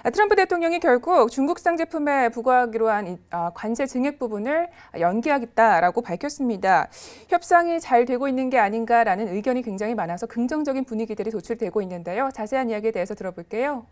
트럼프 대통령이 결국 중국산 제품에 부과하기로 한 관세 증액 부분을 연기하겠다라고 밝혔습니다. 협상이 잘 되고 있는 게 아닌가라는 의견이 굉장히 많아서 긍정적인 분위기들이 도출되고 있는데요. 자세한 이야기에 대해서 들어볼게요.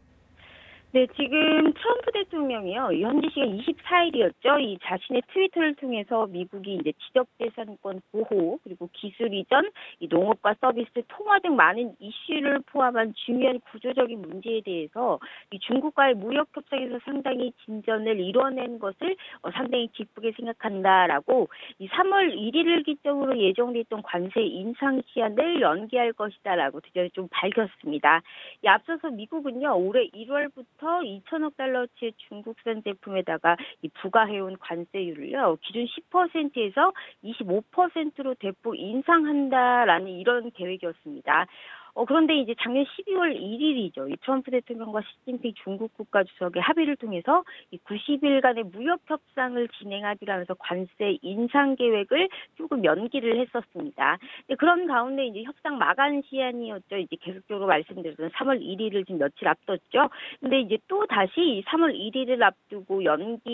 네, 지금 트럼프 대통령이요. 현지 시간 24일이었죠. 이 자신의 트위터를 통해서 미국이 이제 지적재산권 보호, 그리고 기술 이전, 이 농업과 서비스, 통화 등 많은 이슈를 포함한 중요한 구조적인 문제에 대해서 이 중국과의 무역 협상에서 상당히 진전을 이뤄낸 것을 상당히 기쁘게 생각한다라고 이 3월 1일을 기점으로 예정돼 있던 관세 인상 시한을 연기할 것이다라고 드디어 좀 밝혔습니다. 이 앞서서 미국은요, 올해 1월부터 2천억 달러치의 중국산 제품에다가 이 부과해온 관세율을요, 기준 10%에서 25%로 대폭 인상한다라는 이런 계획이었습니다. 그런데 이제 작년 12월 1일이죠. 이 트럼프 대통령과 시진핑 중국 국가주석의 합의를 통해서 이 90일간의 무역 협상을 진행하기로 하면서 관세 인상 계획을 조금 연기를 했었습니다. 그런 가운데 이제 협상 마감 시한이었죠. 이제 계속적으로 말씀드렸던 3월 1일을 지금 며칠 앞뒀죠. 근데 이제 또 다시 3월 1일을 앞두고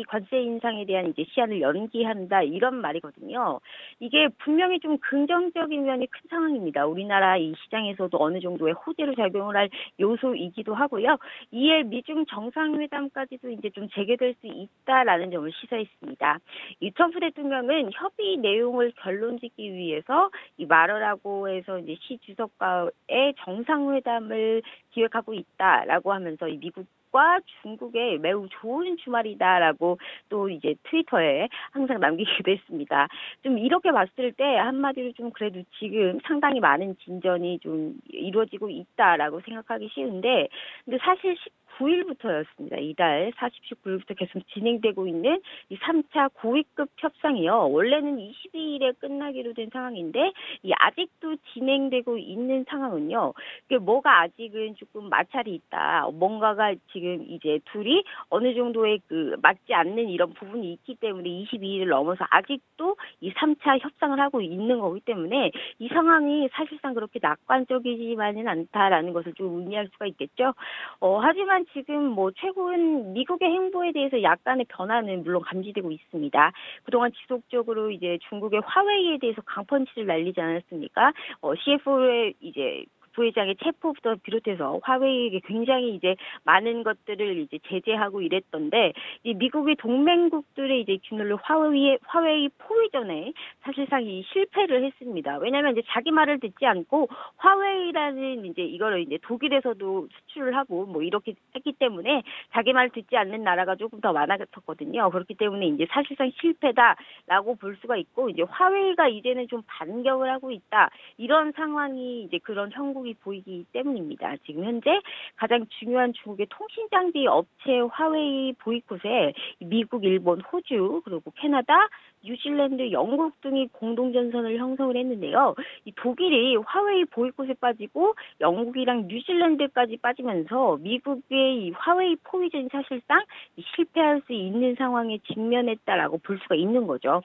관세 인상에 대한 이제 시한을 연기한다 이런 말이거든요. 이게 분명히 좀 긍정적인 면이 큰 상황입니다. 우리나라 이 시장에서도 어느 정도의 호재로 작용을 할 요소이기도 하고요. 이에 미중 정상회담까지도 이제 좀 재개될 수 있다라는 점을 시사했습니다. 이 트럼프 대통령은 협의 내용을 결론짓기 위해서 이 마러라고 해서 이제 시 주석과의 정상회담을 기획하고 있다라고 하면서 이 미국과 중국의 매우 좋은 주말이다라고 또 이제 트위터에 항상 남기기도 했습니다. 좀 이렇게 봤을 때 한마디로 좀 그래도 지금 상당히 많은 진전이 좀 이루어지고 있다라고 생각하기 쉬운데, 근데 사실 19일부터였습니다. 이달 19일부터 계속 진행되고 있는 이 3차 고위급 협상이요. 원래는 22일에 끝나기로 된 상황인데 아직도 진행되고 있는 상황은요. 뭐가 아직은 조금 마찰이 있다. 뭔가가 지금 이제 둘이 어느 정도의 맞지 않는 이런 부분이 있기 때문에 22일을 넘어서 아직도 이 3차 협상을 하고 있는 거기 때문에 이 상황이 사실상 그렇게 낙관적이지만은 않다라는 것을 좀 의미할 수가 있겠죠. 하지만 지금 뭐 최근 미국의 행보에 대해서 약간의 변화는 물론 감지되고 있습니다. 그동안 지속적으로 이제 중국의 화웨이에 대해서 강펀치를 날리지 않았습니까? CFO의 이제 부회장의 체포부터 비롯해서 화웨이에게 굉장히 이제 많은 것들을 이제 제재하고 이랬던데, 이 미국의 동맹국들의 이제 균열로 화웨이 포위전에 사실상 이 실패를 했습니다. 왜냐하면 이제 자기 말을 듣지 않고 화웨이라는 이제 이거를 이제 독일에서도 수출을 하고 뭐 이렇게 했기 때문에 자기 말 듣지 않는 나라가 조금 더 많아졌거든요. 그렇기 때문에 이제 사실상 실패다라고 볼 수가 있고, 이제 화웨이가 이제는 좀 반격을 하고 있다, 이런 상황이 이제 그런 형국이 보이기 때문입니다. 지금 현재 가장 중요한 중국의 통신장비 업체 화웨이 보이콧에 미국, 일본, 호주, 그리고 캐나다, 뉴질랜드, 영국 등이 공동전선을 형성을 했는데요. 이 독일이 화웨이 보이콧에 빠지고 영국이랑 뉴질랜드까지 빠지면서 미국의 이 화웨이 포위전이 사실상 실패할 수 있는 상황에 직면했다라고 볼 수가 있는 거죠.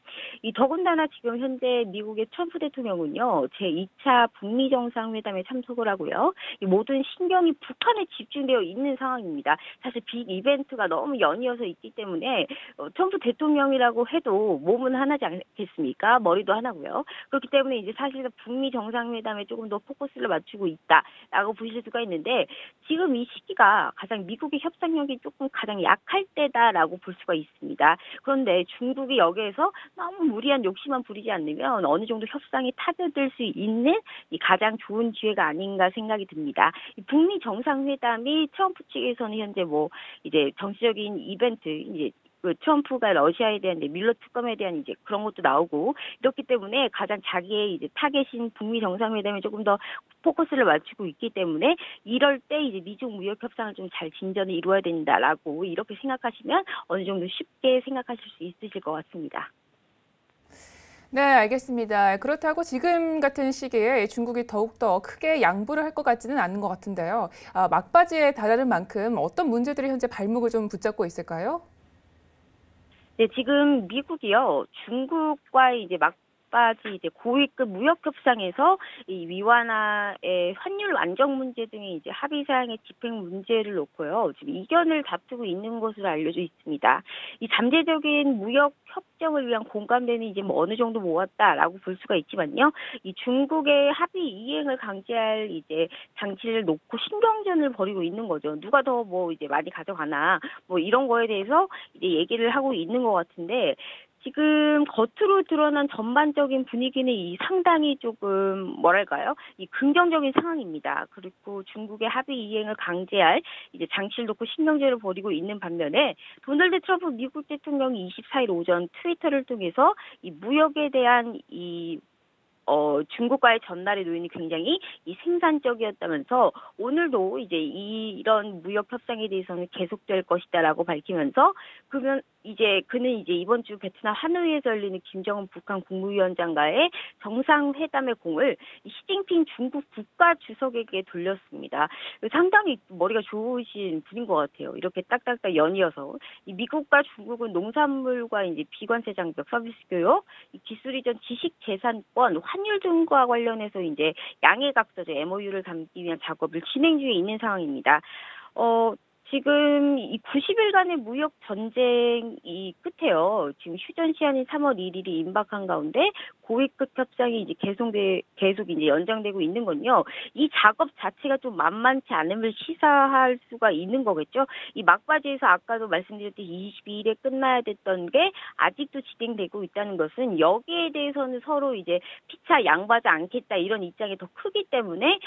더군다나 지금 현재 미국의 트럼프 대통령은요, 제2차 북미 정상회담에 참석을 하고요. 이 모든 신경이 북한에 집중되어 있는 상황입니다. 사실 빅 이벤트가 너무 연이어서 있기 때문에 트럼프 대통령이라고 해도 몸은 하나지 않겠습니까? 머리도 하나고요. 그렇기 때문에 이제 사실은 북미 정상회담에 조금 더 포커스를 맞추고 있다라고 보실 수가 있는데, 지금 이 시기가 가장 미국의 협상력이 조금 가장 약할 때다라고 볼 수가 있습니다. 그런데 중국이 여기에서 너무 무리한 욕심만 부리지 않으면 어느 정도 협상이 타결될 수 있는 이 가장 좋은 기회가 아닌가 생각이 듭니다. 이 북미 정상회담이 트럼프 측에서는 현재 뭐 이제 정치적인 이벤트, 이제 트럼프가 러시아에 대한 이제 뮬러 특검에 대한 이제 그런 것도 나오고 이렇기 때문에 가장 자기의 이제 타겟인 북미 정상회담에 조금 더 포커스를 맞추고 있기 때문에 이럴 때 이제 미중 무역 협상을 좀 잘 진전을 이루어야 된다라고 이렇게 생각하시면 어느 정도 쉽게 생각하실 수 있으실 것 같습니다. 네, 알겠습니다. 그렇다고 지금 같은 시기에 중국이 더욱더 크게 양보를 할 것 같지는 않은 것 같은데요. 막바지에 다다른 만큼 어떤 문제들이 현재 발목을 좀 붙잡고 있을까요? 네, 지금 미국이요, 중국과의 이제 막바지 이제 고위급 무역 협상에서 이 위완화의 환율 안정 문제 등의 이제 합의 사항의 집행 문제를 놓고요. 지금 이견을 다투고 있는 것으로 알려져 있습니다. 이 잠재적인 무역 협정을 위한 공감대는 이제 뭐 어느 정도 모았다라고 볼 수가 있지만요. 이 중국의 합의 이행을 강제할 이제 장치를 놓고 신경전을 벌이고 있는 거죠. 누가 더 뭐 이제 많이 가져가나 뭐 이런 거에 대해서 이제 얘기를 하고 있는 것 같은데 지금 겉으로 드러난 전반적인 분위기는 이 상당히 조금 뭐랄까요? 이 긍정적인 상황입니다. 그리고 중국의 합의 이행을 강제할 이제 장치를 놓고 신경전을 벌이고 있는 반면에 도널드 트럼프 미국 대통령이 24일 오전 트위터를 통해서 이 무역에 대한 중국과의 전날의 노인이 굉장히 이 생산적이었다면서 오늘도 이제 이런 무역 협상에 대해서는 계속될 것이다라고 밝히면서 그는 이제 이번 주 베트남 하노이에서 열리는 김정은 북한 국무위원장과의 정상회담의 공을 시진핑 중국 국가 주석에게 돌렸습니다. 상당히 머리가 좋으신 분인 것 같아요. 이렇게 딱딱딱 연이어서 이 미국과 중국은 농산물과 이제 비관세 장벽, 서비스 교역, 이 기술 이전 지식 재산권, 환율 등과 관련해서 이제 양해각서죠 MOU를 담기 위한 작업을 진행 중에 있는 상황입니다. 지금 이 90일간의 무역 전쟁이 끝에요. 지금 휴전 시한인 3월 1일이 임박한 가운데 고위급 협상이 이제 계속 이제 연장되고 있는 건요. 이 작업 자체가 좀 만만치 않음을 시사할 수가 있는 거겠죠. 이 막바지에서 아까도 말씀드렸듯이 22일에 끝나야 됐던 게 아직도 진행되고 있다는 것은 여기에 대해서는 서로 이제 피차 양보하지 않겠다 이런 입장이 더 크기 때문에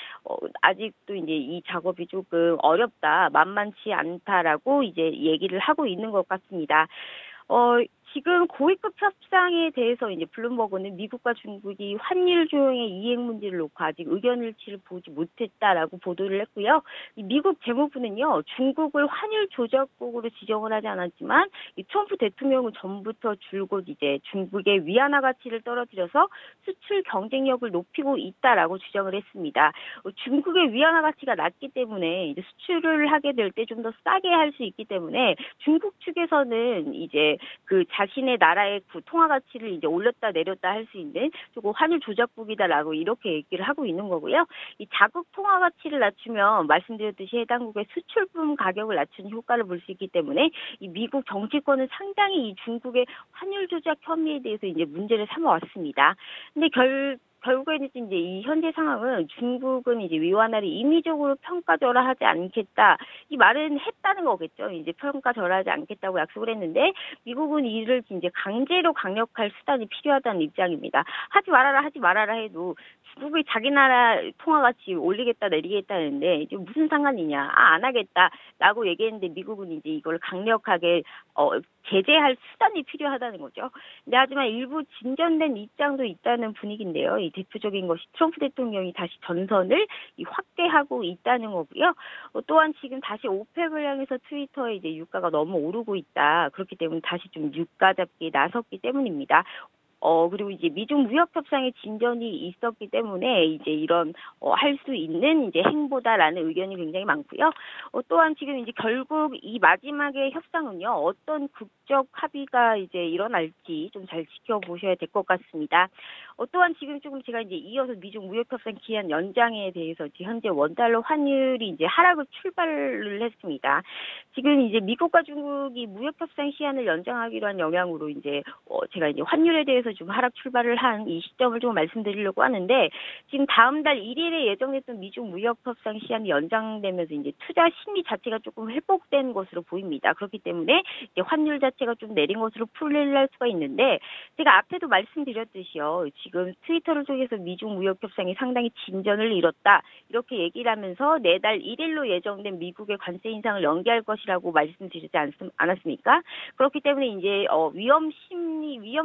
아직도 이제 이 작업이 조금 어렵다, 만만치 않다라고 이제 얘기를 하고 있는 것 같습니다. 지금 고위급 협상에 대해서 이제 블룸버그는 미국과 중국이 환율 조정의 이행 문제를 놓고 아직 의견 일치를 보지 못했다라고 보도를 했고요. 이 미국 재무부는요, 중국을 환율 조작국으로 지정을 하지 않았지만 이 트럼프 대통령은 전부터 줄곧 이제 중국의 위안화 가치를 떨어뜨려서 수출 경쟁력을 높이고 있다라고 주장을 했습니다. 중국의 위안화 가치가 낮기 때문에 이제 수출을 하게 될 때 좀 더 싸게 할 수 있기 때문에 중국 측에서는 이제 그 자신의 나라의 통화 가치를 이제 올렸다 내렸다 할 수 있는 조금 환율 조작국이다라고 이렇게 얘기를 하고 있는 거고요. 이 자국 통화 가치를 낮추면 말씀드렸듯이 해당국의 수출품 가격을 낮추는 효과를 볼 수 있기 때문에 이 미국 정치권은 상당히 이 중국의 환율 조작 혐의에 대해서 이제 문제를 삼아왔습니다. 근데 결국에는 이제 이 현재 상황은 중국은 이제 위완화를 임의적으로 평가절하하지 않겠다. 이 말은 했다는 거겠죠. 이제 평가절하하지 않겠다고 약속을 했는데 미국은 이를 이제 강제로 강력할 수단이 필요하다는 입장입니다. 하지 말아라 해도 중국이 자기 나라 통화 가치 올리겠다 내리겠다 했는데 이제 무슨 상관이냐. 안 하겠다라고 얘기했는데 미국은 이제 이걸 강력하게 제재할 수단이 필요하다는 거죠. 근데 하지만 일부 진전된 입장도 있다는 분위기인데요. 이 대표적인 것이 트럼프 대통령이 다시 전선을 확대하고 있다는 거고요. 또한 지금 다시 오펙을 향해서 트위터에 이제 유가가 너무 오르고 있다. 그렇기 때문에 다시 좀 유가 잡기에 나섰기 때문입니다. 그리고 이제 미중 무역 협상에 진전이 있었기 때문에 이제 이런 할 수 있는 이제 행보다라는 의견이 굉장히 많고요. 또한 지금 이제 결국 이 마지막의 협상은요, 어떤 국적 합의가 이제 일어날지 좀 잘 지켜보셔야 될 것 같습니다. 또한 지금 조금 제가 이제 이어서 미중 무역 협상 기한 연장에 대해서 현재 원달러 환율이 이제 하락을 출발을 했습니다. 지금 이제 미국과 중국이 무역 협상 시한을 연장하기로 한 영향으로 이제 제가 이제 환율에 대해서 좀 하락 출발을 한 이 시점을 좀 말씀드리려고 하는데 지금 다음 달 1일에 예정됐던 미중 무역 협상 시한이 연장되면서 이제 투자 심리 자체가 조금 회복된 것으로 보입니다. 그렇기 때문에 이제 환율 자체가 좀 내린 것으로 풀릴 수가 있는데 제가 앞에도 말씀드렸듯이요. 지금 트위터를 통해서 미중 무역 협상이 상당히 진전을 이뤘다. 이렇게 얘기를 하면서 내달 1일로 예정된 미국의 관세 인상을 연기할 것이라고 말씀드리지 않았습니까? 그렇기 때문에 이제 위험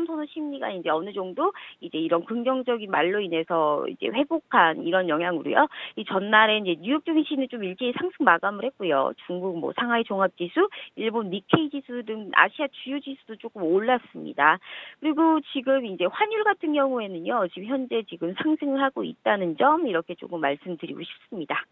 선호 심리가 이제 어느 정도 이제 이런 긍정적인 말로 인해서 이제 회복한 이런 영향으로요. 이 전날에 이제 뉴욕 증시는 좀 일제히 상승 마감을 했고요. 중국 뭐 상하이 종합지수, 일본 니케이 지수 등 아시아 주요 지수도 조금 올랐습니다. 그리고 지금 이제 환율 같은 경우에는요. 지금 현재 지금 상승을 하고 있다는 점 이렇게 조금 말씀드리고 싶습니다.